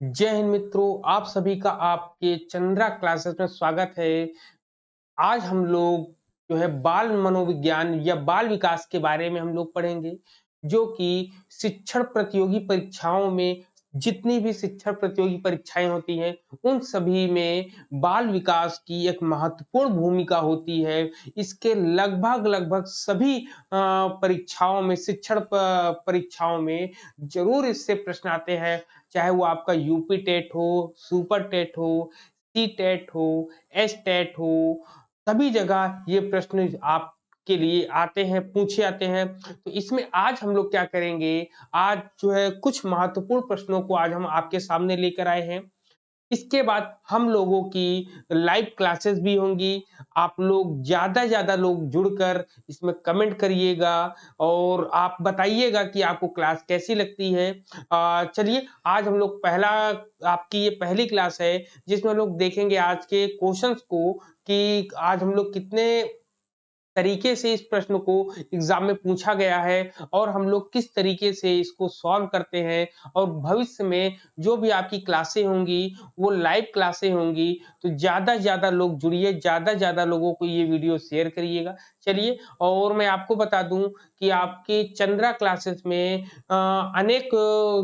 जय हिंद मित्रों, आप सभी का आपके चंद्रा क्लासेस में स्वागत है। आज हम लोग जो है बाल मनोविज्ञान या बाल विकास के बारे में हम लोग पढ़ेंगे, जो कि शिक्षण प्रतियोगी परीक्षाओं में जितनी भी शिक्षण प्रतियोगी परीक्षाएं होती हैं, उन सभी में बाल विकास की एक महत्वपूर्ण भूमिका होती है। इसके लगभग सभी परीक्षाओं में परीक्षाओं में जरूर इससे प्रश्न आते हैं, चाहे वो आपका यूपी टेट हो, सुपर टेट हो, सी टेट हो, एस टेट हो, सभी जगह ये प्रश्न आपके लिए आते हैं, पूछे जाते हैं। तो इसमें आज हम लोग क्या करेंगे, आज जो है कुछ महत्वपूर्ण प्रश्नों को आज हम आपके सामने लेकर आए हैं। इसके बाद हम लोगों की लाइव क्लासेस भी होंगी। आप लोग ज़्यादा लोग जुड़कर इसमें कमेंट करिएगा और आप बताइएगा कि आपको क्लास कैसी लगती है। चलिए आज हम लोग आपकी ये पहली क्लास है जिसमें हम लोग देखेंगे आज के क्वेश्चंस को कि आज हम लोग कितने तरीके से इस प्रश्न को एग्जाम में पूछा गया है और हम लोग किस तरीके से इसको सॉल्व करते हैं। और भविष्य में जो भी आपकी क्लासें होंगी वो लाइव क्लासें होंगी, तो ज्यादा लोग जुड़िए, ज्यादा लोगों को ये वीडियो शेयर करिएगा। चलिए, और मैं आपको बता दूं कि आपके चंद्रा क्लासेस में अनेक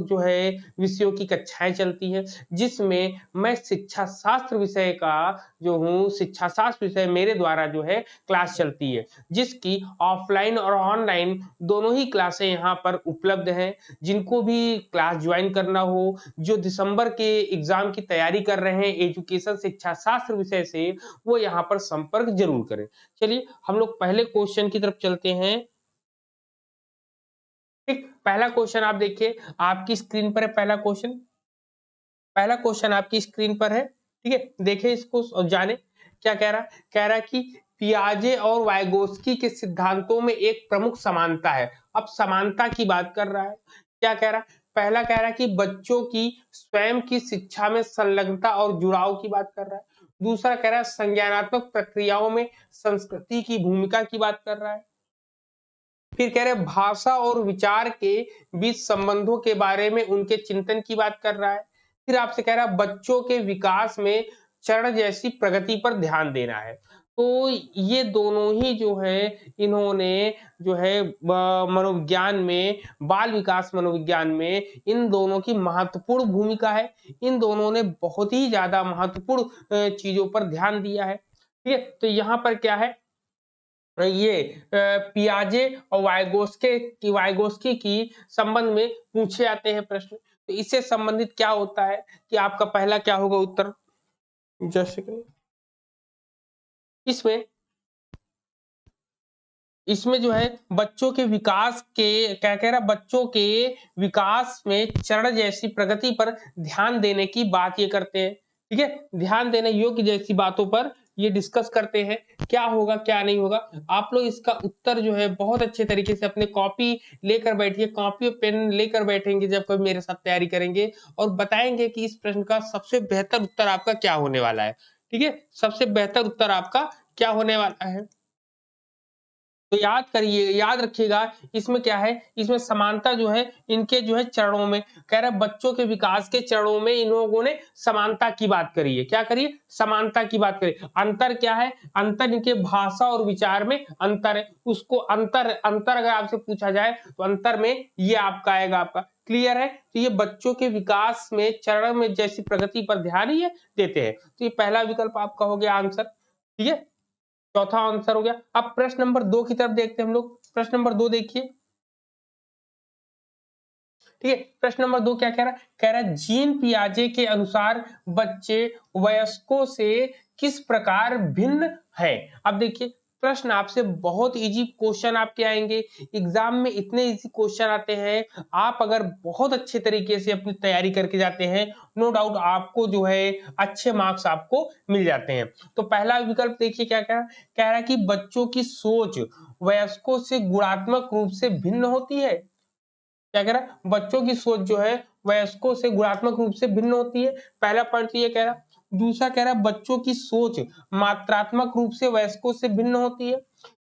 जो है विषयों की कक्षाएं चलती हैं, जिसमें मैं शिक्षा शास्त्र विषय का जो हूँ, शिक्षा शास्त्र विषय मेरे द्वारा जो है क्लास चलती है, जिसकी ऑफलाइन और ऑनलाइन दोनों ही क्लासें यहाँ पर उपलब्ध हैं। जिनको भी क्लास ज्वाइन करना हो, जो दिसंबर के एग्जाम की तैयारी कर रहे हैं एजुकेशन शिक्षा शास्त्र विषय से, वो यहाँ पर संपर्क जरूर करें। चलिए हम लोग पहले क्वेश्चन की तरफ चलते हैं। ठीक, पहला क्वेश्चन आप देखिए, आपकी स्क्रीन पर है पहला क्वेश्चन। पहला क्वेश्चन आपकी स्क्रीन पर है, ठीक है, देखिए इसको और जाने क्या कह रहा है। कह रहा है कि पियाजे और वाइगोस्की के सिद्धांतों में एक प्रमुख समानता है। अब समानता की बात कर रहा है। क्या कह रहा है? पहला कह रहा है कि बच्चों की स्वयं की शिक्षा में संलग्नता और जुड़ाव की बात कर रहा है। दूसरा कह रहा है संज्ञानात्मक प्रक्रियाओं में संस्कृति की भूमिका की बात कर रहा है। फिर कह रहे हैं भाषा और विचार के बीच संबंधों के बारे में उनके चिंतन की बात कर रहा है। फिर आपसे कह रहा है बच्चों के विकास में चरण जैसी प्रगति पर ध्यान देना है। तो ये दोनों ही जो है, इन्होंने जो है मनोविज्ञान में, बाल विकास मनोविज्ञान में इन दोनों की महत्वपूर्ण भूमिका है। इन दोनों ने बहुत ही ज्यादा महत्वपूर्ण चीजों पर ध्यान दिया है। ठीक है, तो यहाँ पर क्या है, ये पियाजे और वाइगोस्की की संबंध में पूछे जाते हैं प्रश्न। तो इससे संबंधित क्या होता है कि आपका पहला क्या होगा उत्तर। जैसे कि इसमें इसमें जो है बच्चों के विकास के क्या कह रहा है, बच्चों के विकास में चरण जैसी प्रगति पर ध्यान देने की बात ये करते हैं। ठीक है, ध्यान देने योग्य जैसी बातों पर ये डिस्कस करते हैं, क्या होगा क्या नहीं होगा। आप लोग इसका उत्तर जो है बहुत अच्छे तरीके से अपने कॉपी लेकर बैठिए, कॉपी और पेन लेकर बैठेंगे जब कभी मेरे साथ तैयारी करेंगे, और बताएंगे कि इस प्रश्न का सबसे बेहतर उत्तर आपका क्या होने वाला है। ठीक है, सबसे बेहतर उत्तर आपका क्या होने वाला है। तो याद करिए, याद रखिएगा, इसमें क्या है, इसमें समानता जो है इनके जो है चरणों में, कह रहा है बच्चों के विकास के चरणों में इन लोगों ने समानता की बात करी है। क्या करिए, समानता की बात करिए। अंतर क्या है, अंतर इनके भाषा और विचार में अंतर है। उसको अंतर अंतर अगर आपसे पूछा जाए तो अंतर में ये आपका आएगा, आपका क्लियर है। तो ये बच्चों के विकास में चरण में जैसी प्रगति पर ध्यान ये देते हैं। तो ये पहला विकल्प आपका हो गया आंसर। ठीक है, चौथा आंसर हो गया। अब प्रश्न नंबर 2 की तरफ देखते हैं हम लोग। प्रश्न नंबर 2 देखिए। ठीक है, प्रश्न नंबर 2 क्या कह रहा है, कह रहा है जीन पियाजे के अनुसार बच्चे वयस्कों से किस प्रकार भिन्न है। अब देखिए, प्रश्न आपसे बहुत इजी क्वेश्चन आपके आएंगे एग्जाम में, इतने इजी क्वेश्चन आते हैं। आप अगर बहुत अच्छे तरीके से अपनी तैयारी करके जाते हैं, नो डाउट आपको जो है अच्छे मार्क्स आपको मिल जाते हैं। तो पहला विकल्प देखिए क्या कह रहा है कि बच्चों की सोच वयस्कों से गुणात्मक रूप से भिन्न होती है। क्या कह रहा है, बच्चों की सोच जो है वयस्कों से गुणात्मक रूप से भिन्न होती है। पहला पॉइंट तो ये कह रहा है। दूसरा कह रहा है बच्चों की सोच मात्रात्मक रूप से वयस्कों से भिन्न होती है।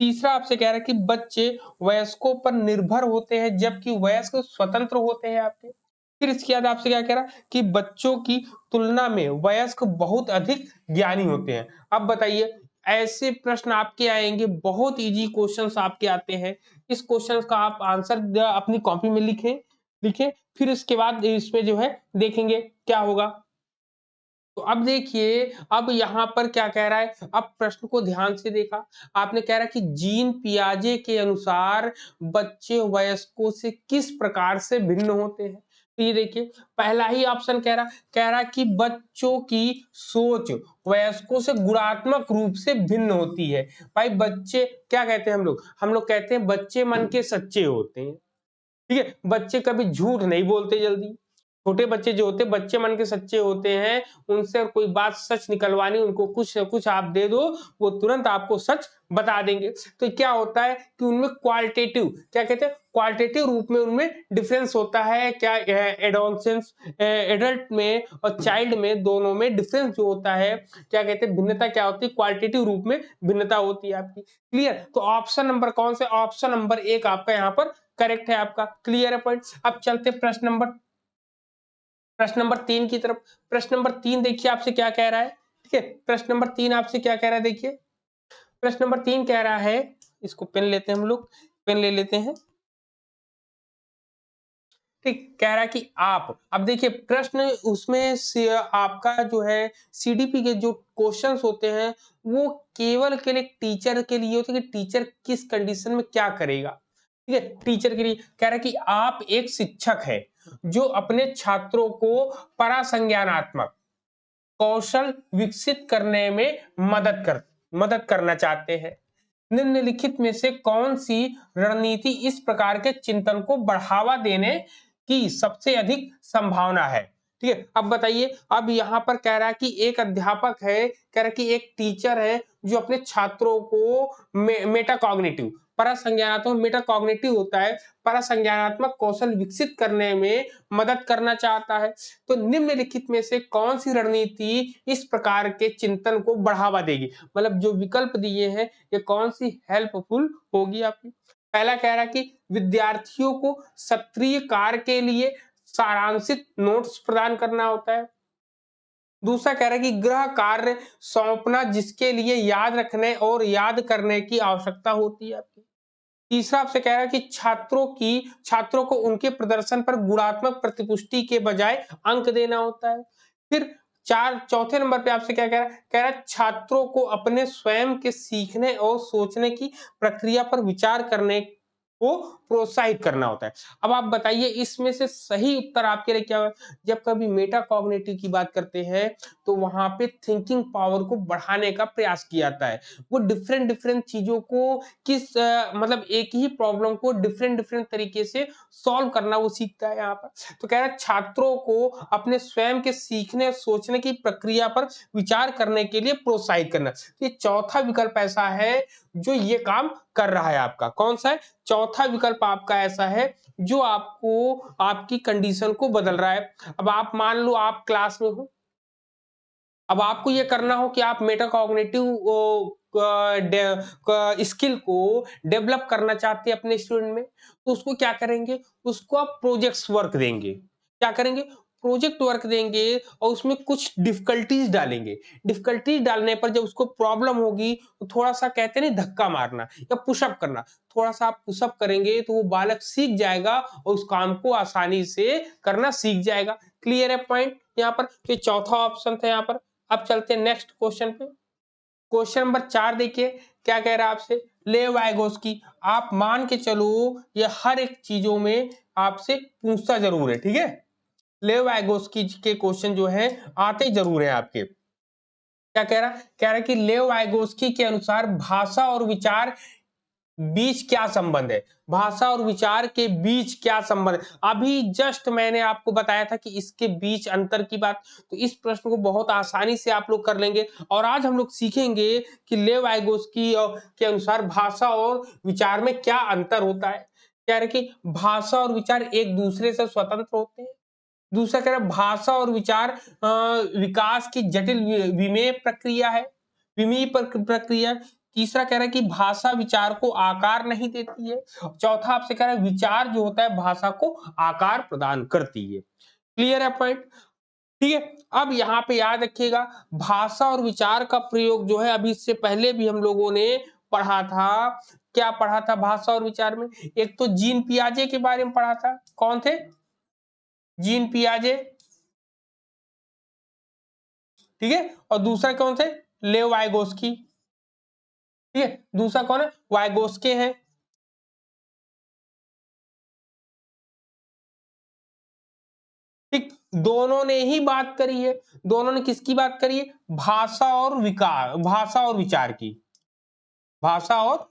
तीसरा आपसे कह रहा है कि बच्चे वयस्कों पर निर्भर होते हैं जबकि वयस्क स्वतंत्र होते हैं आपके। फिर इसके बाद आपसे क्या कह रहा है कि बच्चों की तुलना में वयस्क बहुत अधिक ज्ञानी होते हैं। अब बताइए, ऐसे प्रश्न आपके आएंगे, बहुत इजी क्वेश्चंस आपके आते हैं। इस क्वेश्चंस का आप आंसर अपनी कॉपी में लिखें, लिखें, फिर इसके बाद इसमें जो है देखेंगे क्या होगा। तो अब देखिए, अब यहाँ पर क्या कह रहा है, अब प्रश्न को ध्यान से देखा। आपने कह रहा है कि जीन पियाजे के अनुसार बच्चे वयस्कों से किस प्रकार से भिन्न होते हैं। तो ये देखिए, पहला ही ऑप्शन कह रहा कि बच्चों की सोच वयस्कों से गुणात्मक रूप से भिन्न होती है। भाई बच्चे क्या कहते हैं, हम लोग कहते हैं बच्चे मन के सच्चे होते हैं। ठीक है, बच्चे कभी झूठ नहीं बोलते जल्दी। छोटे बच्चे जो होते हैं बच्चे मन के सच्चे होते हैं, उनसे कोई बात सच निकलवानी, उनको कुछ न कुछ आप दे दो, वो तुरंत आपको सच बता देंगे। तो क्या होता है कि उनमें क्वालिटेटिव, क्या कहते हैं, क्वालिटेटिव रूप में उनमें डिफरेंस होता है। क्या एडोलसेंस, एडल्ट में और चाइल्ड में, दोनों में डिफरेंस जो होता है, क्या कहते हैं, भिन्नता क्या होती है, क्वालिटेटिव रूप में भिन्नता होती है आपकी। क्लियर? तो ऑप्शन नंबर कौन से, ऑप्शन नंबर एक आपका यहाँ पर करेक्ट है आपका। क्लियर है पॉइंट। अब चलते प्रश्न नंबर 3 की तरफ। प्रश्न नंबर 3 देखिए आपसे क्या कह रहा है। ठीक है, प्रश्न नंबर 3 आपसे क्या कह रहा है, देखिए प्रश्न नंबर 3 कह रहा है, इसको पेन लेते हैं हम लोग, पेन ले लेते हैं। ठीक, कह रहा है कि आप, अब देखिए प्रश्न उसमें से आपका जो है सीडीपी के जो क्वेश्चंस होते हैं वो केवल टीचर के लिए होते हैं कि टीचर किस कंडीशन में क्या करेगा। ठीक है, टीचर के लिए कह रहा है कि आप एक शिक्षक है जो अपने छात्रों को परासंज्ञानात्मक कौशल विकसित करने में मदद करना चाहते हैं। निम्नलिखित में से कौन सी रणनीति इस प्रकार के चिंतन को बढ़ावा देने की सबसे अधिक संभावना है। ठीक है, अब बताइए, अब यहाँ पर कह रहा है कि एक अध्यापक है, कह रहा है कि एक टीचर है जो अपने छात्रों को मेटाकॉग्निटिव, परासंज्ञानात्मक, मेटाकॉग्निटिव होता है, परासंज्ञानात्मक कौशल विकसित करने में मदद करना चाहता है। तो निम्नलिखित में से कौन सी रणनीति इस प्रकार के चिंतन को बढ़ावा देगी, मतलब जो विकल्प दिए हैं ये कौन सी हेल्पफुल होगी आपकी। पहला कह रहा है कि विद्यार्थियों को सक्रिय कार्य के लिए सारांशित नोट्स प्रदान करना होता है। दूसरा कह रहा है कि गृह कार्य सौंपना जिसके लिए याद रखने और याद करने की आवश्यकता होती है आपकी। तीसरा आपसे कह रहा है कि छात्रों को उनके प्रदर्शन पर गुणात्मक प्रतिपुष्टि के बजाय अंक देना होता है। फिर चौथे नंबर पे आपसे क्या कह रहा है छात्रों को अपने स्वयं के सीखने और सोचने की प्रक्रिया पर विचार करने को प्रोत्साहित करना होता है। अब आप बताइए इसमें से सही उत्तर आपके लिए क्या है। जब कभी मेटा कॉग्निटिव की बात करते हैं तो वहां पे थिंकिंग पावर को बढ़ाने का प्रयास किया जाता है। वो डिफरेंट डिफरेंट चीजों को मतलब एक ही प्रॉब्लम को डिफरेंट डिफरेंट तरीके से सॉल्व करना वो सीखता है यहाँ पर। तो कह रहा है छात्रों को अपने स्वयं के सीखने और सोचने की प्रक्रिया पर विचार करने के लिए प्रोत्साहित करना। ये चौथा विकल्प ऐसा है जो ये काम कर रहा है आपका। कौन सा है? चौथा विकल्प आपका ऐसा है जो आपको आपकी कंडीशन को बदल रहा है। अब आप मान लो आप क्लास में हो, अब आपको ये करना हो कि आप मेटाकॉग्निटिव स्किल को डेवलप करना चाहते हैं अपने स्टूडेंट में, तो उसको क्या करेंगे, उसको आप प्रोजेक्ट्स वर्क देंगे। क्या करेंगे? प्रोजेक्ट वर्क देंगे और उसमें कुछ डिफिकल्टीज डालेंगे। डिफिकल्टीज डालने पर जब उसको प्रॉब्लम होगी तो थोड़ा सा कहते हैं नहीं धक्का मारना या पुशअप करना, थोड़ा सा आप पुशअप करेंगे तो वो बालक सीख जाएगा और उस काम को आसानी से करना सीख जाएगा। क्लियर है पॉइंट यहाँ पर? तो चौथा ऑप्शन था यहाँ पर। अब चलते हैं नेक्स्ट क्वेश्चन पे। क्वेश्चन नंबर 4 देखिए क्या कह रहा है आपसे। लेव वाइगोस्की, आप मान के चलो ये हर एक चीजों में आपसे पूछता जरूर है, ठीक है। लेव वाइगोस्की के क्वेश्चन जो है आते जरूर है आपके। क्या कह रहा है कि लेव वाइगोस्की के अनुसार भाषा और विचार बीच क्या संबंध है, भाषा और विचार के बीच क्या संबंध है। अभी जस्ट मैंने आपको बताया था कि इसके बीच अंतर की बात, तो इस प्रश्न को बहुत आसानी से आप लोग कर लेंगे। और आज हम लोग सीखेंगे कि लेव वाइगोस्की के अनुसार भाषा और विचार में क्या अंतर होता है। कह रहे कि भाषा और विचार एक दूसरे से स्वतंत्र होते हैं। दूसरा कह रहा है भाषा और विचार विकास की जटिल विमेय प्रक्रिया है, विमीय प्रक्रिया। तीसरा कह रहा है कि भाषा विचार को आकार नहीं देती है। चौथा आपसे कह रहा है विचार जो होता है भाषा को आकार प्रदान करती है। क्लियर है पॉइंट? ठीक है। अब यहाँ पे याद रखिएगा भाषा और विचार का प्रयोग जो है अभी इससे पहले भी हम लोगों ने पढ़ा था। क्या पढ़ा था भाषा और विचार में? एक तो जीन पियाजे के बारे में पढ़ा था। कौन थे? जीन पियाजे। ठीक है। और दूसरा कौन थे? लेव वाइगोस्की। ठीक है। दूसरा कौन है? वाइगोस्के हैं। ठीक। दोनों ने ही बात करी है। दोनों ने किसकी बात करी है? भाषा और विचार की। भाषा और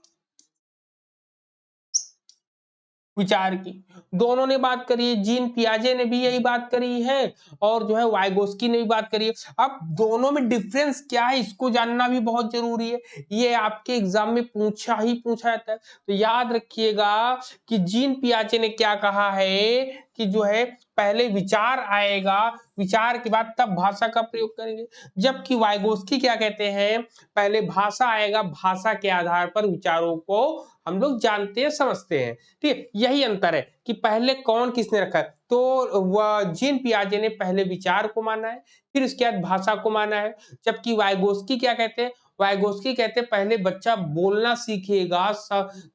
विचार की दोनों ने बात करी है। जीन पियाजे ने भी यही बात करी है और जो है वाइगोस्की ने भी बात करी है। अब दोनों में डिफरेंस क्या है इसको जानना भी बहुत जरूरी है। ये आपके एग्जाम में पूछा जाता है। तो याद रखिएगा कि जीन पियाजे ने क्या कहा है कि जो है पहले विचार आएगा, विचार के बाद तब भाषा का प्रयोग करेंगे। जबकि वाइगोस्की क्या कहते हैं? पहले भाषा आएगा, भाषा के आधार पर विचारों को हम लोग जानते हैं, समझते हैं। ठीक है। यही अंतर है कि पहले कौन किसने रखा है। तो वह जीन पियाजे ने पहले विचार को माना है, फिर उसके बाद भाषा को माना है। जबकि वाइगोस्की क्या कहते हैं? वाइगोस्की कहते हैं पहले बच्चा बोलना सीखेगा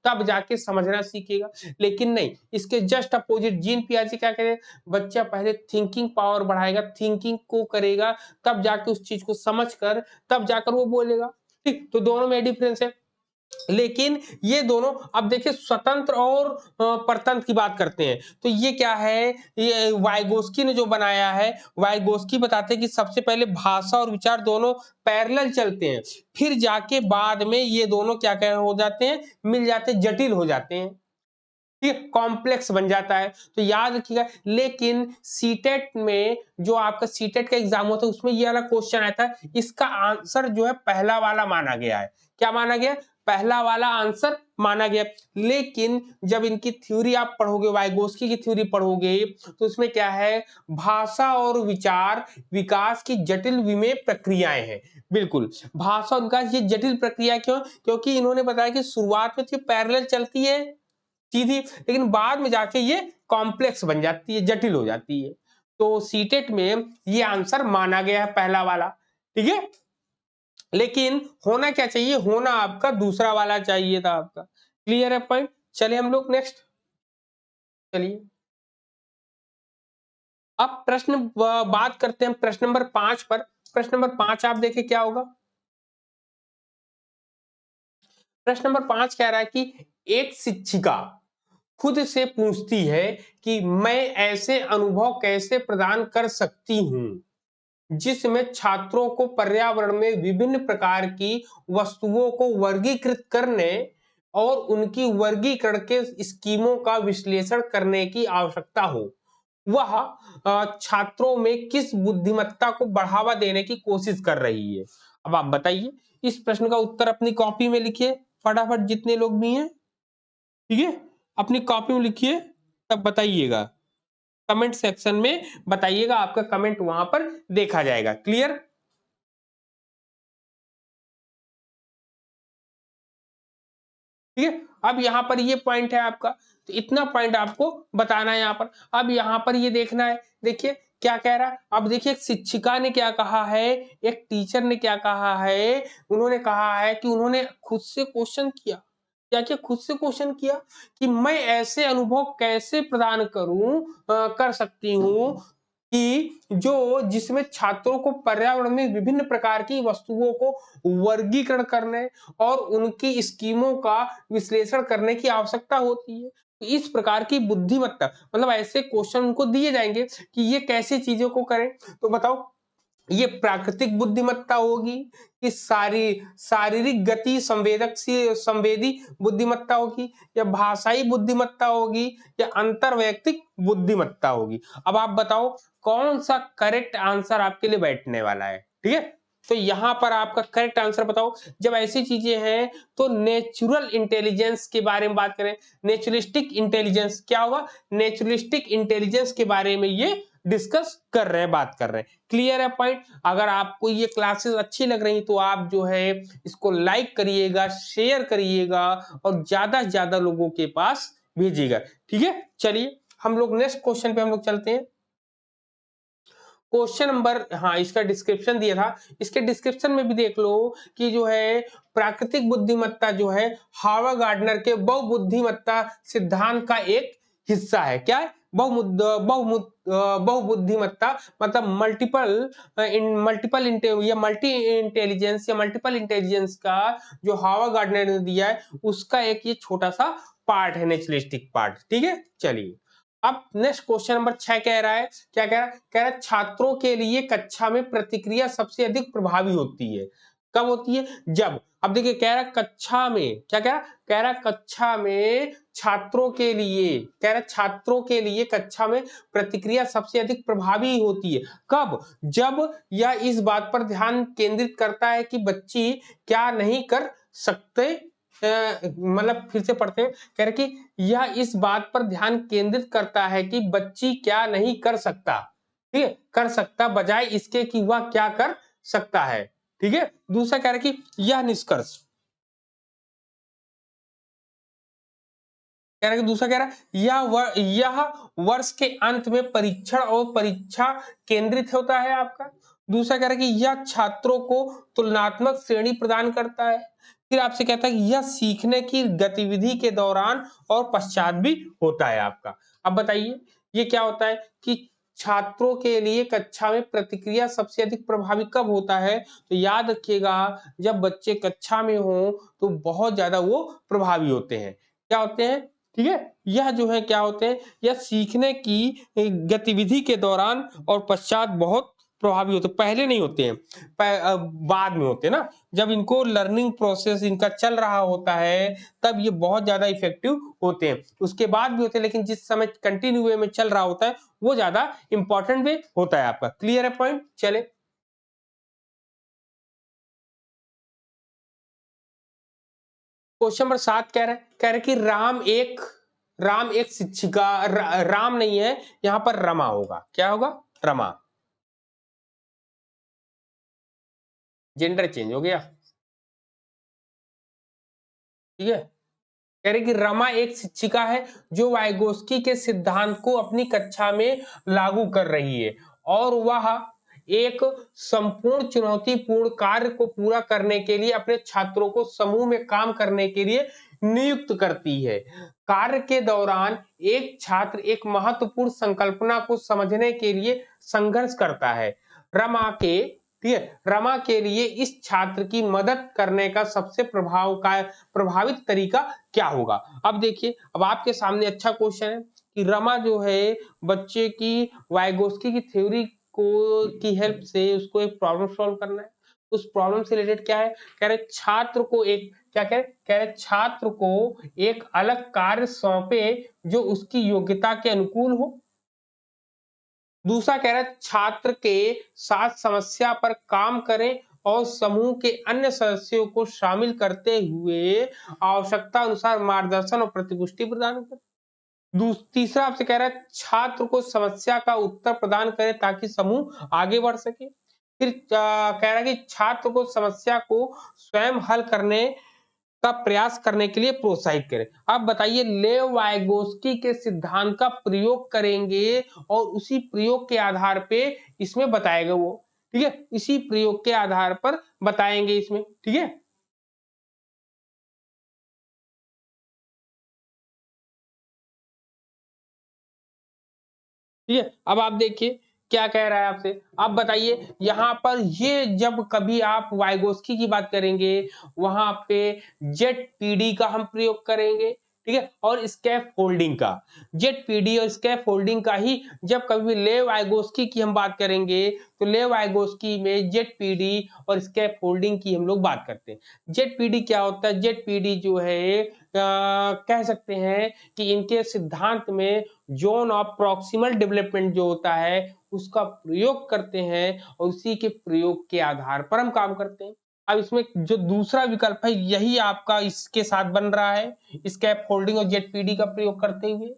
तब जाके समझना सीखेगा। लेकिन नहीं, इसके जस्ट अपोजिट जीन पियाजे क्या कहते हैं? बच्चा पहले थिंकिंग पावर बढ़ाएगा, थिंकिंग को करेगा, तब जाके उस चीज को समझ कर तब जाकर वो बोलेगा। ठीक। तो दोनों में डिफरेंस है। लेकिन ये दोनों अब देखिए स्वतंत्र और परतंत्र की बात करते हैं। तो ये क्या है? ये वाइगोस्की ने जो बनाया है, वाइगोस्की बताते हैं कि सबसे पहले भाषा और विचार दोनों पैरेलल चलते हैं, फिर जाके बाद में ये दोनों क्या क्या हो जाते हैं? मिल जाते हैं, जटिल हो जाते हैं। ठीक, कॉम्प्लेक्स बन जाता है। तो याद रखिएगा। लेकिन सीटेट में जो आपका सीटेट का एग्जाम होता है उसमें ये वाला क्वेश्चन आया था, इसका आंसर जो है पहला वाला माना गया है। क्या माना गया? पहला वाला आंसर माना गया। लेकिन जब इनकी थ्योरी आप पढ़ोगे, वाइगोस्की की थ्योरी पढ़ोगे, तो उसमें क्या है? भाषा और विचार विकास की जटिल विमेय प्रक्रियाएं हैं। बिल्कुल, भाषा और विकास ये जटिल प्रक्रिया क्यों? क्योंकि इन्होंने बताया कि शुरुआत में तो पैरेलल चलती है सीधी, लेकिन बाद में जाके ये कॉम्प्लेक्स बन जाती है, जटिल हो जाती है। तो सीटेट में ये आंसर माना गया है पहला वाला। ठीक है। लेकिन होना क्या चाहिए? होना आपका दूसरा वाला चाहिए था आपका। क्लियर है पॉइंट? चलिए हम लोग नेक्स्ट चलिए अब बात करते हैं प्रश्न नंबर 5 पर। प्रश्न नंबर 5 आप देखें क्या होगा। प्रश्न नंबर 5 कह रहा है कि एक शिक्षिका खुद से पूछती है कि मैं ऐसे अनुभव कैसे प्रदान कर सकती हूँ जिसमें छात्रों को पर्यावरण में विभिन्न प्रकार की वस्तुओं को वर्गीकृत करने और उनकी वर्गीकरण के स्कीमों का विश्लेषण करने की आवश्यकता हो। वह छात्रों में किस बुद्धिमत्ता को बढ़ावा देने की कोशिश कर रही है। अब आप बताइए, इस प्रश्न का उत्तर अपनी कॉपी में लिखिए फटाफट, जितने लोग भी हैं। ठीक है। अपनी कॉपी में लिखिए, तब बताइएगा कमेंट सेक्शन में, बताइएगा, आपका कमेंट वहां पर देखा जाएगा। क्लियर? ठीक है। अब यहाँ पर ये पॉइंट है आपका, तो इतना पॉइंट आपको बताना है यहाँ पर। अब यहाँ पर ये देखना है, देखिए क्या कह रहा है। अब देखिए एक शिक्षिका ने क्या कहा है, एक टीचर ने क्या कहा है। उन्होंने कहा है कि उन्होंने खुद से क्वेश्चन किया। क्या किया? खुद से क्वेश्चन किया कि मैं ऐसे अनुभव कैसे प्रदान कर सकती हूँ कि जो जिसमें छात्रों को पर्यावरण में विभिन्न प्रकार की वस्तुओं को वर्गीकरण करने और उनकी स्कीमों का विश्लेषण करने की आवश्यकता होती है। इस प्रकार की बुद्धिमत्ता, मतलब ऐसे क्वेश्चन उनको दिए जाएंगे कि ये कैसी चीजों को करें। तो बताओ, ये प्राकृतिक बुद्धिमत्ता होगी कि शारीरिक गति संवेदक से संवेदी बुद्धिमत्ता होगी, या भाषाई बुद्धिमत्ता होगी, या अंतरवैयक्तिक बुद्धिमत्ता होगी। अब आप बताओ कौन सा करेक्ट आंसर आपके लिए बैठने वाला है। ठीक है। तो यहां पर आपका करेक्ट आंसर बताओ। जब ऐसी चीजें हैं तो नेचुरल इंटेलिजेंस के बारे में बात करें, नेचुरलिस्टिक इंटेलिजेंस क्या होगा? नेचुरलिस्टिक इंटेलिजेंस के बारे में ये डिस्कस कर रहे हैं, बात कर रहे हैं। क्लियर है पॉइंट? अगर आपको ये क्लासेस अच्छी लग रही तो आप जो है इसको लाइक करिएगा, शेयर करिएगा और ज्यादा से ज्यादा लोगों के पास भेजिएगा। ठीक है, चलिए हम लोग नेक्स्ट क्वेश्चन पे हम लोग चलते हैं। क्वेश्चन नंबर, हाँ इसका डिस्क्रिप्शन दिया था, इसके डिस्क्रिप्शन में भी देख लो कि जो है प्राकृतिक बुद्धिमत्ता जो है हार्वर्ड गार्डनर के बहुबुद्धिमत्ता सिद्धांत का एक हिस्सा है। क्या है? बहुबुद्धिमत्ता मतलब मल्टीपल या मल्टी इंटेलिजेंस या मल्टीपल इंटेलिजेंस का जो हार्वर्ड गार्डनर ने दिया है उसका एक ये छोटा सा पार्ट है, नेचुरलिस्टिक पार्ट। ठीक है, चलिए अब नेक्स्ट क्वेश्चन नंबर 6 कह रहा है, क्या कह रहा है? कह रहा है छात्रों के लिए कक्षा में प्रतिक्रिया सबसे अधिक प्रभावी होती है। कब होती है? जब, अब देखिए कह रहा है कक्षा में, क्या कह रहा? कह रहा है कक्षा में छात्रों के लिए, कह रहा है छात्रों के लिए कक्षा में प्रतिक्रिया सबसे अधिक प्रभावी होती है। कब? जब यह इस बात पर ध्यान केंद्रित करता है कि बच्ची क्या नहीं कर सकते, मतलब फिर से पढ़ते हैं, कह रहे कि यह इस बात पर ध्यान केंद्रित करता है कि बच्ची क्या नहीं कर सकता, ठीक है, कर सकता बजाय इसके कि वह क्या कर सकता है। ठीक है, दूसरा कह रहा है कि यह निष्कर्ष, कह रहा है कि दूसरा कह रहा है यह वर्ष के अंत में परीक्षण और परीक्षा केंद्रित होता है आपका। दूसरा कह रहा है कि यह छात्रों को तुलनात्मक श्रेणी प्रदान करता है। फिर आपसे कहता है कि यह सीखने की गतिविधि के दौरान और पश्चात भी होता है आपका। अब बताइए ये क्या होता है कि छात्रों के लिए कक्षा में प्रतिक्रिया सबसे अधिक प्रभावी कब होता है? तो याद रखिएगा जब बच्चे कक्षा में हो तो बहुत ज्यादा वो प्रभावी होते हैं। क्या होते हैं? ठीक है, यह जो है क्या होते हैं, यह सीखने की गतिविधि के दौरान और पश्चात बहुत प्रभावी होते, पहले नहीं होते हैं, बाद में होते हैं ना, जब इनको लर्निंग प्रोसेस इनका चल रहा होता है तब ये बहुत ज्यादा इफेक्टिव होते हैं। उसके बाद भी होते हैं लेकिन जिस समय कंटिन्यू वे में चल रहा होता है वो ज्यादा इंपॉर्टेंट वे होता है आपका। क्लियर है पॉइंट? चले क्वेश्चन नंबर 7 कह रहे कि राम एक शिक्षिका, राम नहीं है यहाँ पर रमा होगा। क्या होगा? रमा। जेंडर चेंज हो गया। ठीक है, कह रहे कि रमा एक शिक्षिका है जो वाइगोस्की के सिद्धांत को अपनी कक्षा में लागू कर रही है और वह एक संपूर्ण चुनौतीपूर्ण कार्य को पूरा करने के लिए अपने छात्रों को समूह में काम करने के लिए नियुक्त करती है। कार्य के दौरान एक छात्र एक महत्वपूर्ण संकल्पना को समझने के लिए संघर्ष करता है। रमा के ठीक है, रमा के लिए इस छात्र की मदद करने का सबसे प्रभावित तरीका क्या होगा? अब देखिए, अब आपके सामने अच्छा क्वेश्चन है कि रमा जो है बच्चे की वाइगोस्की की थ्योरी को की हेल्प से उसको एक प्रॉब्लम सॉल्व करना है। उस प्रॉब्लम से रिलेटेड क्या है? कह रहे छात्र को एक, क्या कह रहे छात्र को एक अलग कार्य सौंपे जो उसकी योग्यता के अनुकूल हो। दूसरा कह रहा है छात्र के साथ समस्या पर काम करें और समूह के अन्य सदस्यों को शामिल करते हुए आवश्यकता अनुसार मार्गदर्शन और प्रतिपुष्टि प्रदान करें। तीसरा आपसे कह रहा है छात्र को समस्या का उत्तर प्रदान करें ताकि समूह आगे बढ़ सके। फिर कह रहा है कि छात्र को समस्या को स्वयं हल करने का प्रयास करने के लिए प्रोत्साहित करें। अब बताइए लेव वाइगोस्की के सिद्धांत का प्रयोग करेंगे और उसी प्रयोग के आधार पे इसमें बताएगा वो। ठीक है, इसी प्रयोग के आधार पर बताएंगे इसमें। ठीक है, ठीक है, अब आप देखिए क्या कह रहा है आपसे। आप बताइए यहाँ पर ये जब कभी आप वाइगोस्की की बात करेंगे वहां पे जेट पीडी का हम प्रयोग करेंगे। ठीक है, और स्कैफ फोल्डिंग का, जेट पीडी और स्कैफ फोल्डिंग का ही जब कभी लेव वाइगोस्की की हम बात करेंगे तो लेव वाइगोस्की में जेट पीडी और स्कैफ फोल्डिंग की हम लोग बात करते हैं। जेट पीडी क्या होता है? जेट पीडी जो है कह सकते हैं कि इनके सिद्धांत में जोन ऑफ प्रॉक्सिमल डेवलपमेंट जो होता है उसका प्रयोग करते हैं और उसी के प्रयोग के आधार पर हम काम करते हैं। अब इसमें जो दूसरा विकल्प है यही आपका इसके साथ बन रहा है, स्कैप फोल्डिंग और जेट पीडी का प्रयोग करते हुए।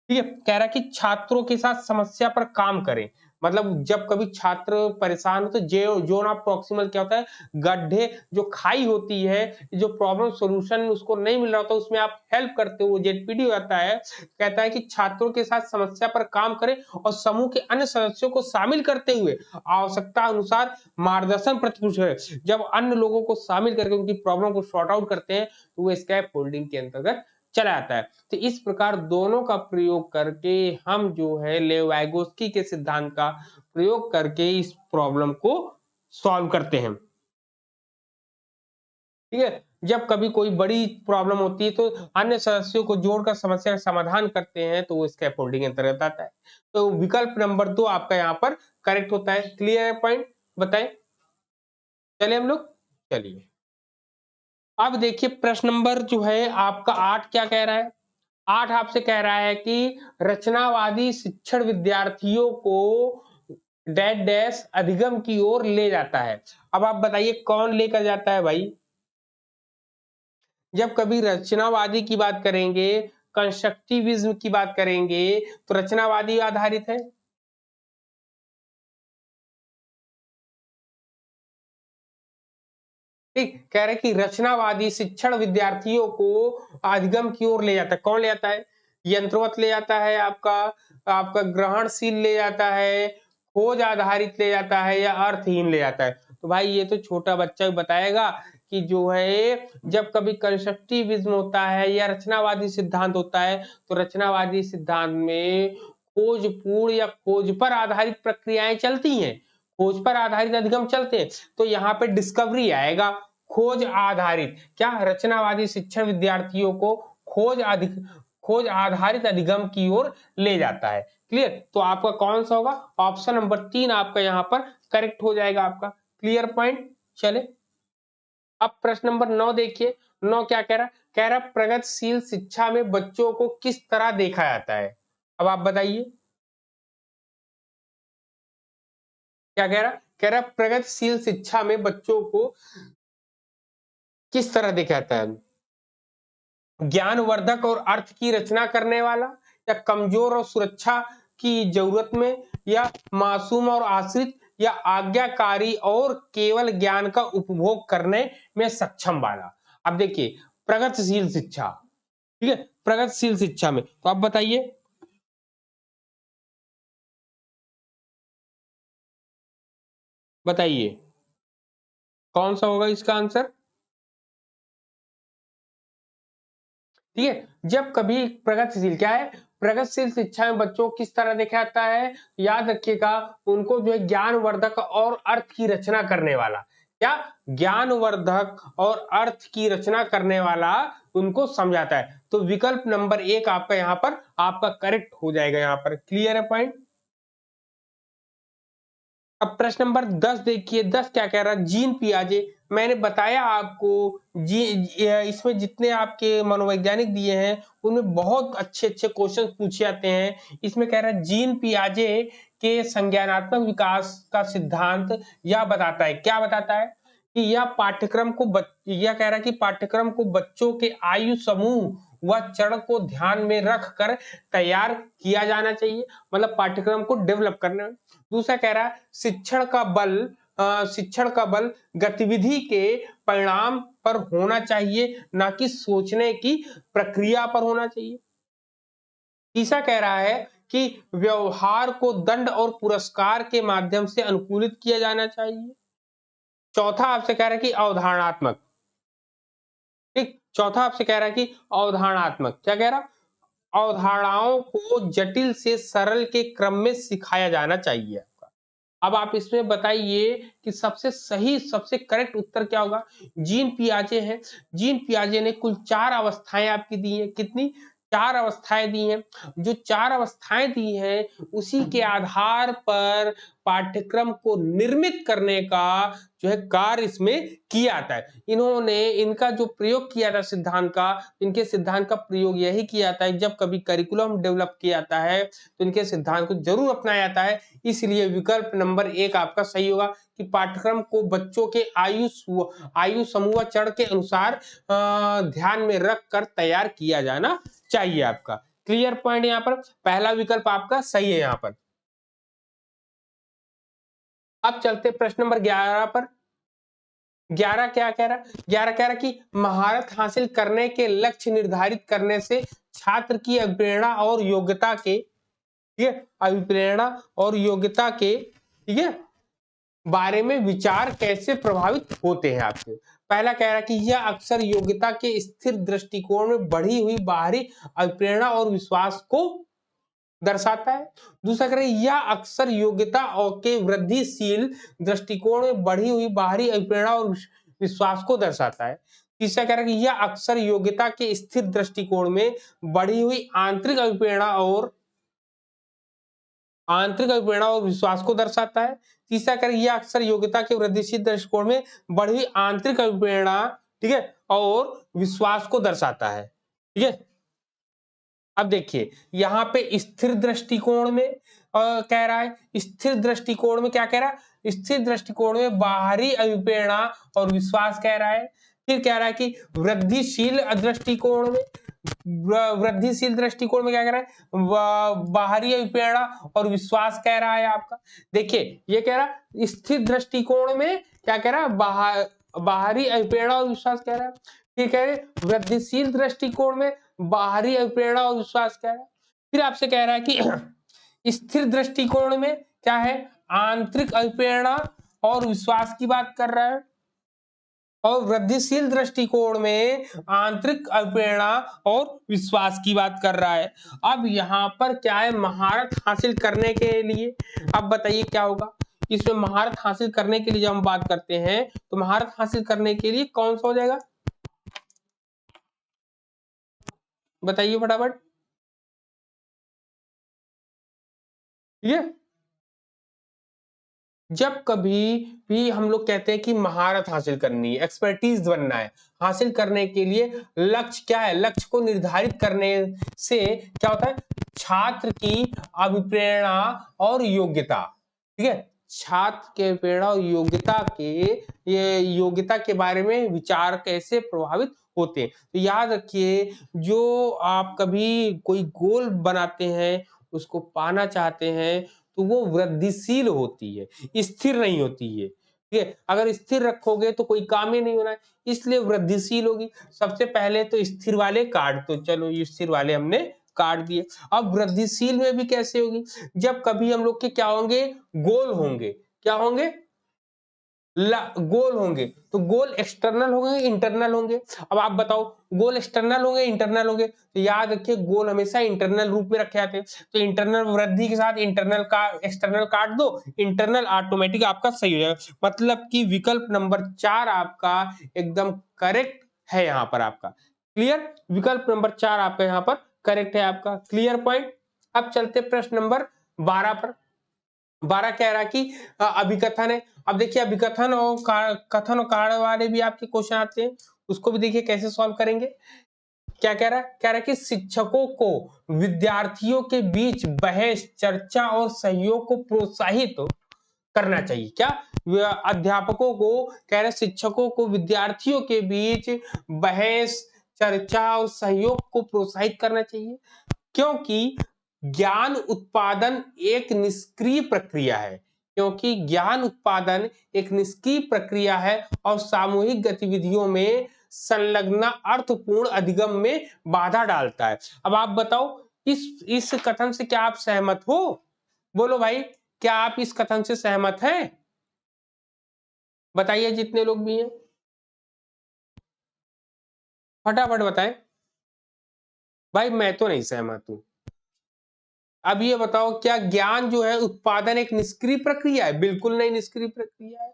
ठीक है, कह रहा है कि छात्रों के साथ समस्या पर काम करें। मतलब जब कभी छात्र परेशान हो तो ज़ोन ऑफ प्रॉक्सिमल क्या होता है, गड्ढे जो खाई होती है, जो प्रॉब्लम सॉल्यूशन उसको नहीं मिल रहा होता, उसमें आप हेल्प करते हो, वो जेडपीडी हो जाता है। कहता है कि छात्रों के साथ समस्या पर काम करें और समूह के अन्य सदस्यों को शामिल करते हुए आवश्यकता अनुसार मार्गदर्शन प्रतिपूर्ति करें। जब अन्य लोगों को शामिल करके उनकी प्रॉब्लम को सॉर्ट आउट करते हैं, तो वो स्कैप फोल्डिंग के अंतर्गत चला जाता है। तो इस प्रकार दोनों का प्रयोग करके हम जो है लेविगोस्की के सिद्धांत का प्रयोग करके इस प्रॉब्लम को सॉल्व करते हैं। ठीक है, जब कभी कोई बड़ी प्रॉब्लम होती है तो अन्य सदस्यों को जोड़कर समस्या का समाधान करते हैं, तो वो स्कैफोल्डिंग के अंतर्गत आता है। तो विकल्प नंबर 2 आपका यहाँ पर करेक्ट होता है। क्लियर है पॉइंट? बताएं। चलिए हम लोग चलिए अब देखिए प्रश्न नंबर जो है आपका 8 क्या कह रहा है। 8 आपसे कह रहा है कि रचनावादी शिक्षण विद्यार्थियों को डैश डैश अधिगम की ओर ले जाता है। अब आप बताइए कौन लेकर जाता है भाई? जब कभी रचनावादी की बात करेंगे, कंस्ट्रक्टिविज्म की बात करेंगे, तो रचनावादी आधारित है। ठीक, कह रहे कि रचनावादी शिक्षण विद्यार्थियों को अधिगम की ओर ले जाता है। कौन ले जाता है? यंत्रवत ले जाता है, आपका आपका ग्रहणशील ले जाता है, खोज आधारित ले जाता है, या अर्थहीन ले जाता है। तो भाई ये तो छोटा बच्चा भी बताएगा कि जो है जब कभी कंस्ट्रक्टिविज्म होता है या रचनावादी सिद्धांत होता है, तो रचनावादी सिद्धांत में खोजपूर्ण या खोज पर आधारित प्रक्रियाएं चलती हैं, खोज पर आधारित अधिगम चलते हैं। तो यहाँ पे डिस्कवरी आएगा, खोज आधारित। क्या रचनावादी शिक्षण विद्यार्थियों को खोज आधारित अधिगम की ओर ले जाता है। क्लियर? तो आपका कौन सा होगा? ऑप्शन नंबर 3 आपका यहाँ पर करेक्ट हो जाएगा आपका। Clear point? चले अब प्रश्न नंबर 9 देखिए। 9 क्या कह रहा? कह रहा प्रगतिशील शिक्षा में बच्चों को किस तरह देखा जाता है। अब आप बताइए क्या कह रहा? कह रहा प्रगतिशील शिक्षा में बच्चों को किस तरह देखा जाता है? ज्ञानवर्धक और अर्थ की रचना करने वाला, या कमजोर और सुरक्षा की जरूरत में, या मासूम और आश्रित, या आज्ञाकारी और केवल ज्ञान का उपभोग करने में सक्षम वाला। अब देखिए प्रगतिशील शिक्षा, ठीक है, प्रगतिशील शिक्षा में तो आप बताइए बताइए कौन सा होगा इसका आंसर। ठीक है, जब कभी प्रगतिशील क्या है, प्रगतिशील शिक्षा में बच्चों को किस तरह देखा जाता है, याद रखिएगा, उनको जो है ज्ञानवर्धक और अर्थ की रचना करने वाला। क्या? ज्ञानवर्धक और अर्थ की रचना करने वाला उनको समझाता है। तो विकल्प नंबर 1 आपका यहाँ पर आपका करेक्ट हो जाएगा। यहाँ पर क्लियर है पॉइंट? अब प्रश्न नंबर 10 देखिए। 10 क्या कह रहा है? जीन पियाजे। मैंने बताया आपको जी, इसमें जितने आपके मनोवैज्ञानिक दिए हैं उनमें बहुत अच्छे अच्छे क्वेश्चन पूछे जाते हैं। इसमें कह रहा है जीन पियाजे के संज्ञानात्मक विकास का सिद्धांत यह बताता है। क्या बताता है? कि यह कह रहा है कि पाठ्यक्रम को बच्चों के आयु समूह व चरण को ध्यान में रखकर तैयार किया जाना चाहिए। मतलब पाठ्यक्रम को डेवलप करने में। दूसरा कह रहा है शिक्षण का बल गतिविधि के परिणाम पर होना चाहिए, ना कि सोचने की प्रक्रिया पर होना चाहिए। तीसरा कह रहा है कि व्यवहार को दंड और पुरस्कार के माध्यम से अनुकूलित किया जाना चाहिए। चौथा आपसे कह रहा है कि अवधारणात्मक। ठीक, चौथा आपसे कह रहा है कि अवधारणात्मक। क्या कह रहा? अवधारणाओं को जटिल से सरल के क्रम में सिखाया जाना चाहिए। अब आप इसमें बताइए कि सबसे सही सबसे करेक्ट उत्तर क्या होगा। जीन पियाजे है। जीन पियाजे ने कुल 4 अवस्थाएं आपकी दी हैं। कितनी? 4 अवस्थाएं दी हैं। जो 4 अवस्थाएं दी हैं उसी के आधार पर पाठ्यक्रम को निर्मित करने का जो है कार्य इसमें किया जाता है। इन्होंने इनका जो प्रयोग किया था सिद्धांत का, इनके सिद्धांत का प्रयोग यही किया जाता है। जब कभी करिकुलम डेवलप किया जाता है तो इनके सिद्धांत को जरूर अपनाया जाता है। इसलिए विकल्प नंबर 1 आपका सही होगा कि पाठ्यक्रम को बच्चों के आयु समूह चरण के अनुसार ध्यान में रखकर तैयार किया जाना चाहिए आपका। क्लियर पॉइंट यहाँ पर, पहला विकल्प आपका सही है यहाँ पर। अब चलते प्रश्न नंबर 11 पर। 11 क्या कह रहा? 11 कह रहा कि महारत हासिल करने के लक्ष्य निर्धारित करने से छात्र की अभिप्रेरणा और योग्यता के, ठीक है, अभिप्रेरणा और योग्यता के, ठीक है, बारे में विचार कैसे प्रभावित होते हैं आपके। पहला कह रहा है कि यह अक्सर योग्यता के स्थिर दृष्टिकोण में बढ़ी हुई बाहरी अभिप्रेरणा और विश्वास को दर्शाता है। दूसरा कह रहा है यह अक्सर योग्यता और के वृद्धिशील दृष्टिकोण में बढ़ी हुई बाहरी अभिप्रेरणा और विश्वास को दर्शाता है। तीसरा कह रहा है कि यह अक्सर योग्यता के स्थिर दृष्टिकोण में बढ़ी हुई आंतरिक अभिप्रेरणा और विश्वास को दर्शाता है। तीसरा कह रहा है यह अक्सर योग्यता के वृद्धिशील दृष्टिकोण में बढ़ी हुई आंतरिक अभिप्रेरणा, ठीक है, और विश्वास को दर्शाता है। ठीक है, अब देखिए यहाँ पे स्थिर दृष्टिकोण में कह रहा है, स्थिर दृष्टिकोण में क्या कह रहा है? स्थिर दृष्टिकोण में बाहरी अभिप्रेरणा और विश्वास कह रहा है। फिर कह रहा है कि वृद्धिशील दृष्टिकोण में, वृद्धिशील दृष्टिकोण में क्या कह रहा है? बाहरी अभिप्रेरणा और विश्वास कह रहा है आपका। देखिए ये कह रहा है स्थिर दृष्टिकोण में क्या कह रहा है? बाहरी अभिप्रेरणा और विश्वास कह रहा है। ठीक है, वृद्धिशील दृष्टिकोण में बाहरी अभिप्रेरणा और विश्वास क्या है। फिर आपसे कह रहा है कि स्थिर दृष्टिकोण में क्या है? आंतरिक अभिप्रेरणा और विश्वास की बात कर रहा है, और वृद्धिशील दृष्टिकोण में आंतरिक अभिप्रेरणा और विश्वास की बात कर रहा है। अब यहाँ पर क्या है? महारत हासिल करने के लिए, अब बताइए क्या होगा इसमें? महारत हासिल करने के लिए जब हम बात करते हैं तो महारत हासिल करने के लिए कौन सा हो जाएगा? बताइए फटाफट। ये जब कभी भी हम लोग कहते हैं कि महारत हासिल करनी है, एक्सपर्टीज बनना है, हासिल करने के लिए लक्ष्य क्या है? लक्ष्य को निर्धारित करने से क्या होता है? छात्र की अभिप्रेरणा और योग्यता, ठीक है, छात्र के प्रेरणा और योग्यता के बारे में विचार कैसे प्रभावित होते हैं। तो याद रखिए, जो आप कभी कोई गोल बनाते हैं, उसको पाना चाहते हैं, तो वो वृद्धिशील होती है, स्थिर नहीं होती है। ठीक है, अगर स्थिर रखोगे तो कोई काम ही नहीं होना है, इसलिए वृद्धिशील होगी। सबसे पहले तो स्थिर वाले काट, तो चलो ये स्थिर वाले हमने काट दिए। अब वृद्धिशील में भी कैसे होगी? जब कभी हम लोग के क्या होंगे? गोल होंगे। क्या होंगे? गोल होंगे। तो गोल एक्सटर्नल होंगे, इंटरनल होंगे। अब आप बताओ, गोल एक्सटर्नल होंगे, इंटरनल होंगे? तो याद रखिए गोल हमेशा इंटरनल रूप में रखे जाते हैं। तो इंटरनल वृद्धि के साथ इंटरनल का एक्सटर्नल काट दो, इंटरनल ऑटोमेटिक आपका सही हो जाएगा। मतलब कि विकल्प नंबर 4 आपका एकदम करेक्ट है यहाँ पर आपका। क्लियर? विकल्प नंबर 4 आपका यहाँ पर करेक्ट है आपका। Clear point? अब चलते प्रश्न नंबर 12 पर। 12 कह रहा है कि अभिकथन है। अब देखिए अभिकथन और कथन और कारण वाले भी आपके क्वेश्चन आते हैं, उसको भी देखिए कैसे सॉल्व करेंगे। क्या कह रहा है? कह रहा है कि शिक्षकों को विद्यार्थियों के बीच बहस, चर्चा और सहयोग को प्रोत्साहित करना चाहिए। क्या? अध्यापकों को कह रहे, शिक्षकों को विद्यार्थियों के बीच बहस, चर्चा और सहयोग को प्रोत्साहित करना चाहिए, क्योंकि ज्ञान उत्पादन एक निष्क्रिय प्रक्रिया है। क्योंकि ज्ञान उत्पादन एक निष्क्रिय प्रक्रिया है और सामूहिक गतिविधियों में संलग्न अर्थपूर्ण अधिगम में बाधा डालता है। अब आप बताओ, इस कथन से क्या आप सहमत हो? बोलो भाई, क्या आप इस कथन से सहमत हैं? बताइए जितने लोग भी हैं, फटाफट बताएं। भाई मैं तो नहीं सहमत हूं। अब ये बताओ, क्या ज्ञान जो है उत्पादन एक निष्क्रिय प्रक्रिया है? बिल्कुल नहीं निष्क्रिय प्रक्रिया है।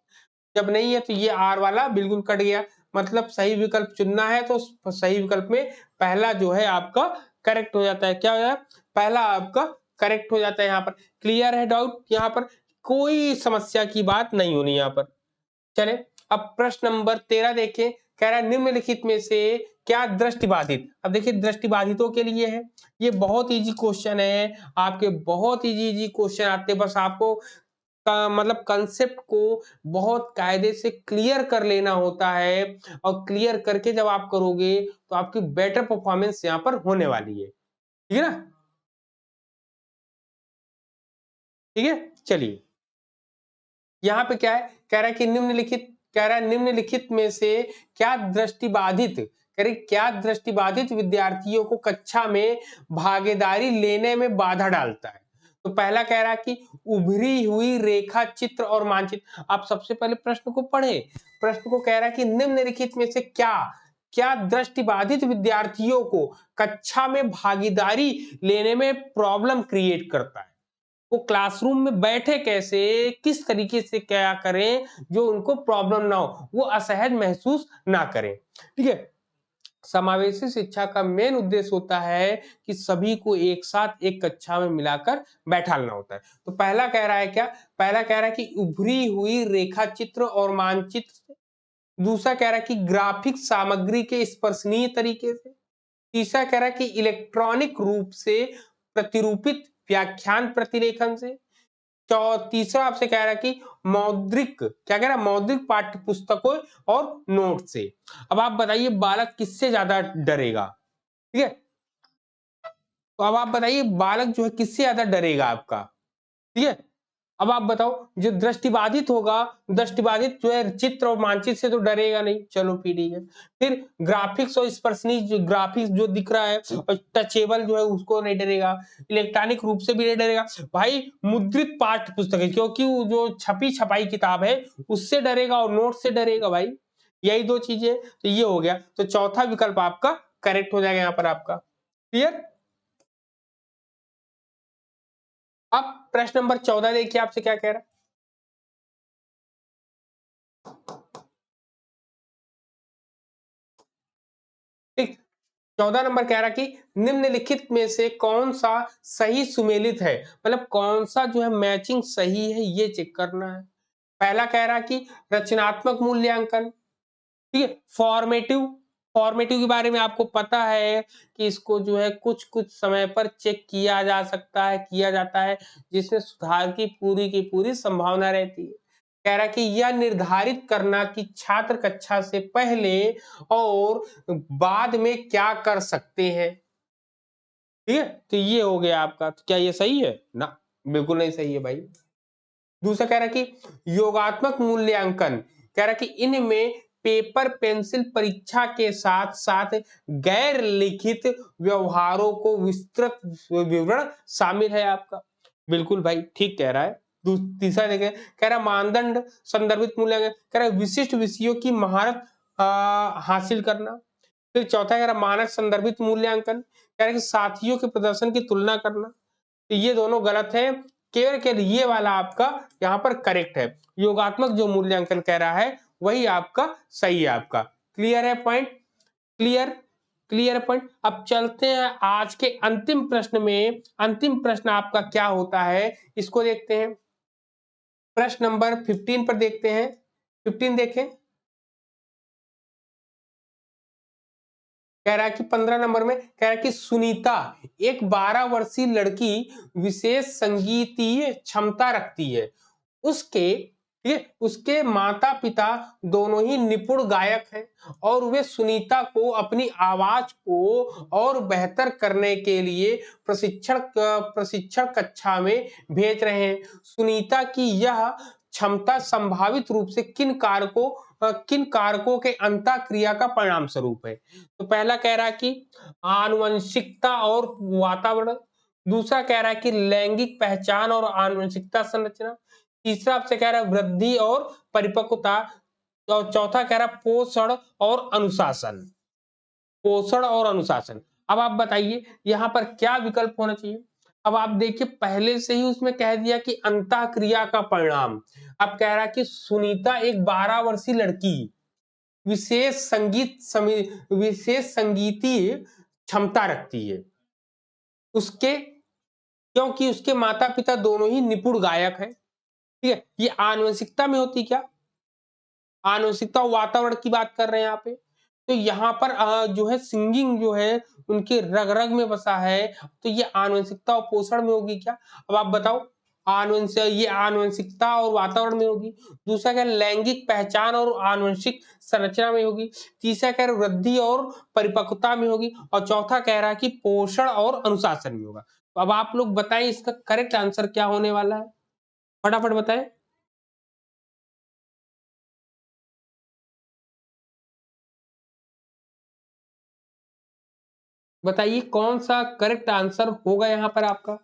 जब नहीं है तो ये आर वाला बिल्कुल कट गया। मतलब सही विकल्प चुनना है तो सही विकल्प में पहला जो है आपका करेक्ट हो जाता है। क्या हो जाए? पहला आपका करेक्ट हो जाता है यहाँ पर। क्लियर है डाउट? यहाँ पर कोई समस्या की बात नहीं होनी यहाँ पर। चले अब प्रश्न नंबर 13 देखें। कह रहा है निम्नलिखित में से क्या दृष्टिबाधित, अब देखिए दृष्टिबाधितों के लिए है, ये बहुत इजी क्वेश्चन है आपके, बहुत इजी क्वेश्चन आते हैं। बस आपको मतलब कंसेप्ट को बहुत कायदे से क्लियर कर लेना होता है, और क्लियर करके जब आप करोगे तो आपकी बेटर परफॉर्मेंस यहाँ पर होने वाली है। ठीक है ना? ठीक है, चलिए यहाँ पे क्या है, कह रहा है कि निम्नलिखित में से क्या दृष्टिबाधित, कह रही क्या दृष्टिबाधित विद्यार्थियों को कक्षा में भागीदारी लेने में बाधा डालता है। तो पहला कह रहा है कि उभरी हुई रेखा चित्र और मानचित्र। आप सबसे पहले प्रश्न को पढ़े, प्रश्न को कह रहा है कि निम्नलिखित में से क्या क्या दृष्टिबाधित विद्यार्थियों को कक्षा में भागीदारी लेने में प्रॉब्लम क्रिएट करता है। वो क्लासरूम में बैठे कैसे, किस तरीके से क्या करें जो उनको प्रॉब्लम ना हो, वो असहज महसूस ना करें। ठीक है, समावेशी शिक्षा का मेन उद्देश्य होता है कि सभी को एक साथ एक कक्षा में मिलाकर बैठालना होता है। तो पहला कह रहा है क्या, पहला कह रहा है कि उभरी हुई रेखा चित्र और मानचित्र। दूसरा कह रहा है कि ग्राफिक सामग्री के स्पर्शनीय तरीके से। तीसरा कह रहा है कि इलेक्ट्रॉनिक रूप से प्रतिरूपित व्याख्यान प्रतिलेखन से। तीसरा आपसे कह रहा है कि मौद्रिक, क्या कह रहा है, मौद्रिक पाठ्य पुस्तकों और नोट से। अब आप बताइए बालक किससे ज्यादा डरेगा? ठीक है, तो अब आप बताइए बालक जो है किससे ज्यादा डरेगा आपका? ठीक है, अब आप बताओ जो दृष्टिबाधित होगा, दृष्टिबाधित जो है चित्र और मानचित्र से तो डरेगा नहीं, चलो फिर ठीक है। फिर ग्राफिक्स और स्पर्शनीय जो ग्राफिक्स जो दिख रहा है और टचेबल जो है उसको नहीं डरेगा, इलेक्ट्रॉनिक रूप से भी नहीं डरेगा। भाई मुद्रित पाठ्य पुस्तक है क्योंकि वो जो छपी छपाई किताब है उससे डरेगा और नोट से डरेगा भाई, यही दो चीजें। तो ये हो गया, तो चौथा विकल्प आपका करेक्ट हो जाएगा यहाँ पर आपका। क्लियर? अब प्रश्न नंबर 14 देखिए आपसे क्या कह रहा है। ठीक, 14 नंबर कह रहा कि निम्नलिखित में से कौन सा सही सुमेलित है, मतलब कौन सा जो है मैचिंग सही है ये चेक करना है। पहला कह रहा कि रचनात्मक मूल्यांकन। ठीक है, फॉर्मेटिव, फॉर्मेटिव के बारे में आपको पता है कि इसको जो है कुछ कुछ समय पर चेक किया जा सकता है, किया जाता है, जिसमें सुधार की पूरी संभावना रहती है। कह रहा है कि यह निर्धारित करना कि छात्र कक्षा से पहले और बाद में क्या कर सकते हैं। ठीक है, तो ये हो गया आपका, तो क्या ये सही है ना? बिल्कुल नहीं सही है भाई। दूसरा कह रहा है कि योगात्मक मूल्यांकन, कह रहा है कि इनमें पेपर पेंसिल परीक्षा के साथ साथ गैर लिखित व्यवहारों को विस्तृत विवरण शामिल है आपका। बिल्कुल भाई ठीक कह रहा है। तीसरा देखें, कह रहा है मानदंड संदर्भित मूल्यांकन, कह रहा है विशिष्ट विषयों की महारत हासिल करना। फिर चौथा कह रहा है मानक संदर्भित मूल्यांकन, कह रहा है कि साथियों के प्रदर्शन की तुलना करना। तो ये दोनों गलत है, केवल ये वाला आपका यहाँ पर करेक्ट है। योगात्मक जो मूल्यांकन कह रहा है वही आपका सही है आपका। क्लियर है पॉइंट? Clear, clear point. अब चलते हैं आज के अंतिम प्रश्न में। अंतिम प्रश्न आपका क्या होता है इसको देखते हैं। प्रश्न नंबर 15 पर देखते हैं। 15 देखें, कह रहा है कि 15 नंबर में कह रहा है कि सुनीता एक 12 वर्षीय लड़की विशेष संगीतीय क्षमता रखती है। उसके उसके माता पिता दोनों ही निपुण गायक हैं और वे सुनीता को अपनी आवाज को और बेहतर करने के लिए प्रशिक्षण कक्षा में भेज रहे हैं। सुनीता की यह क्षमता संभावित रूप से किन कारकों के अंतःक्रिया का परिणाम स्वरूप है। तो पहला कह रहा है कि आनुवंशिकता और वातावरण। दूसरा कह रहा है कि लैंगिक पहचान और आनुवंशिकता संरचना। तीसरा आपसे कह रहा है वृद्धि और परिपक्वता। और चौथा कह रहा है पोषण और अनुशासन। पोषण और अनुशासन। अब आप बताइए यहाँ पर क्या विकल्प होना चाहिए। अब आप देखिए पहले से ही उसमें कह दिया कि अंतःक्रिया का परिणाम। अब कह रहा है कि सुनीता एक 12 वर्षीय लड़की विशेष संगीतीय क्षमता रखती है। उसके क्योंकि उसके माता पिता दोनों ही निपुण गायक हैं। ठीक है, ये आनुवंशिकता में होती क्या? आनुवंशिकता और वातावरण की बात कर रहे हैं यहाँ पे। तो यहाँ पर जो है सिंगिंग जो है उनके रग रग में बसा है, तो ये आनुवंशिकता और पोषण में होगी क्या? अब आप बताओ। आनुवंशिक, ये आनुवंशिकता और वातावरण में होगी। दूसरा क्या है, लैंगिक पहचान और आनुवंशिक संरचना में होगी। तीसरा कह रहा है वृद्धि और परिपक्वता में होगी। और चौथा कह रहा है कि पोषण और अनुशासन में होगा। तो अब आप लोग बताएं इसका करेक्ट आंसर क्या होने वाला है, फटाफट बताएं। बताइए कौन सा करेक्ट आंसर होगा यहाँ पर आपका।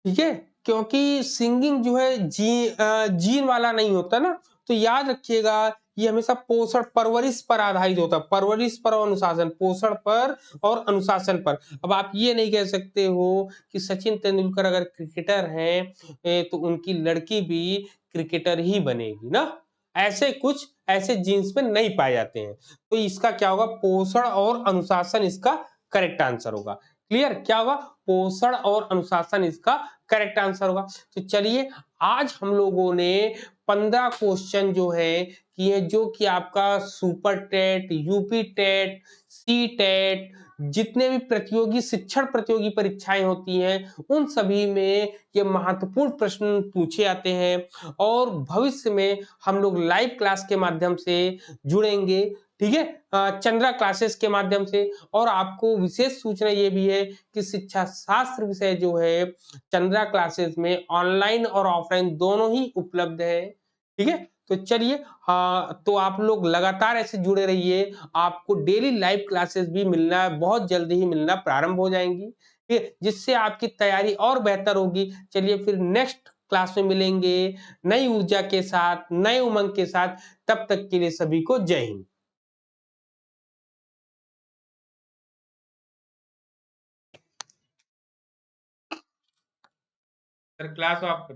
ठीक है, क्योंकि सिंगिंग जो है जीन वाला नहीं होता ना, तो याद रखिएगा ये हमेशा पोषण परवरिश पर आधारित होता है, परवरिश पर और अनुशासन, पोषण पर और अनुशासन पर। अब आप ये नहीं कह सकते हो कि सचिन तेंदुलकर अगर क्रिकेटर हैं तो उनकी लड़की भी क्रिकेटर ही बनेगी ना, ऐसे कुछ ऐसे जीन्स में नहीं पाए जाते हैं। तो इसका क्या होगा, पोषण और अनुशासन इसका करेक्ट आंसर होगा। क्लियर, क्या होगा, पोषण और अनुशासन इसका करेक्ट आंसर होगा। तो चलिए आज हम लोगों ने 15 क्वेश्चन जो है किए, जो कि आपका super TET, UP TET, C TET, जितने भी प्रतियोगी शिक्षण प्रतियोगी परीक्षाएं होती हैं उन सभी में ये महत्वपूर्ण प्रश्न पूछे जाते हैं। और भविष्य में हम लोग लाइव क्लास के माध्यम से जुड़ेंगे, ठीक है, चंद्रा क्लासेस के माध्यम से। और आपको विशेष सूचना ये भी है कि शिक्षा शास्त्र विषय जो है चंद्रा क्लासेस में ऑनलाइन और ऑफलाइन दोनों ही उपलब्ध है। ठीक है, तो चलिए, हाँ, तो आप लोग लगातार ऐसे जुड़े रहिए। आपको डेली लाइव क्लासेस भी मिलना बहुत जल्दी ही मिलना प्रारंभ हो जाएंगी, ठीक है, जिससे आपकी तैयारी और बेहतर होगी। चलिए फिर नेक्स्ट क्लास में मिलेंगे नई ऊर्जा के साथ, नए उमंग के साथ। तब तक के लिए सभी को जय हिंद। सर क्लास आप